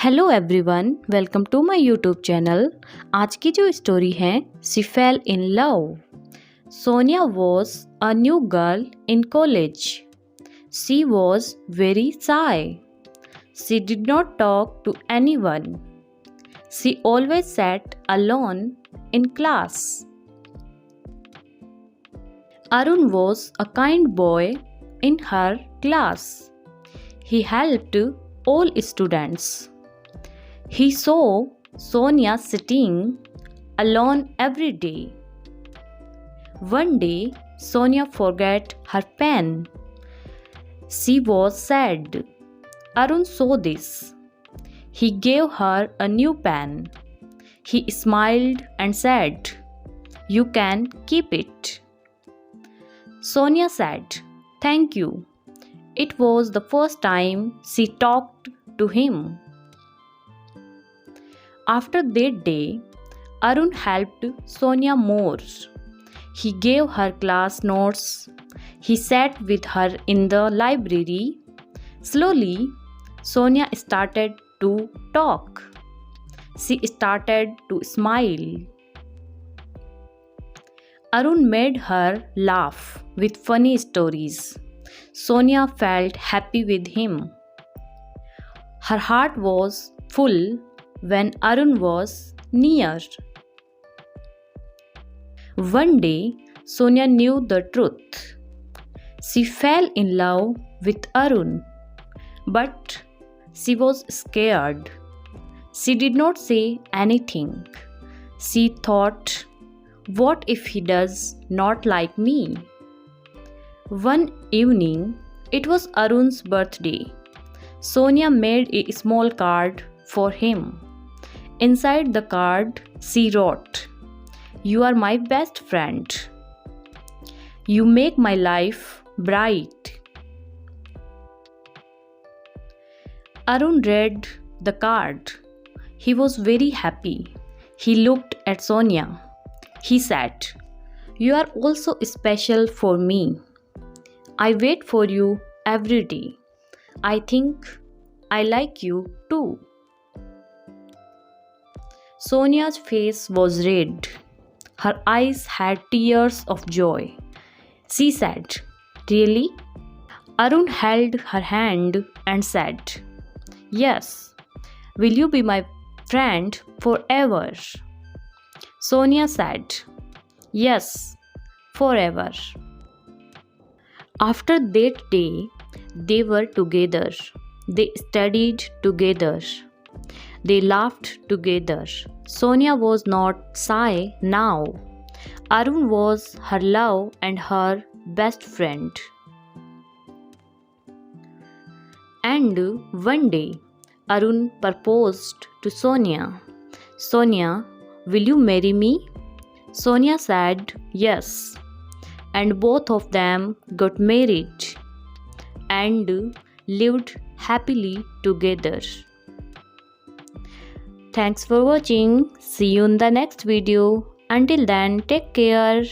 Hello everyone, welcome to my YouTube channel. आज की जो स्टोरी है she fell in love. Sonia was a new girl in college. She was very shy. She did not talk to anyone. She always sat alone in class. Arun was a kind boy in her class. He helped all students. He saw Sonia sitting alone every day. One day, Sonia forgot her pen. She was sad. Arun saw this. He gave her a new pen. He smiled and said, "You can keep it." Sonia said, "Thank you." It was the first time she talked to him. After that day, Arun helped Sonia more. He gave her class notes. He sat with her in the library. Slowly, Sonia started to talk. She started to smile. Arun made her laugh with funny stories. Sonia felt happy with him. Her heart was full when Arun was near. One day, Sonia knew the truth. She fell in love with Arun, but she was scared. She did not say anything. She thought, "What if he does not like me?" One evening, it was Arun's birthday. Sonia made a small card for him. Inside the card, she wrote, "You are my best friend. You make my life bright." Arun read the card. He was very happy. He looked at Sonia. He said, "You are also special for me. I wait for you every day. I think I like you too." Sonia's face was red. Her eyes had tears of joy. She said, "Really?" Arun held her hand and said, "Yes. Will you be my friend forever?" Sonia said, "Yes, forever." After that day, they were together. They studied together. They laughed together. Sonia was not shy now. Arun was her love and her best friend. And one day, Arun proposed to Sonia. "Sonia, will you marry me?" Sonia said yes. And both of them got married and lived happily together. Thanks for watching. See you in the next video. Until then, take care.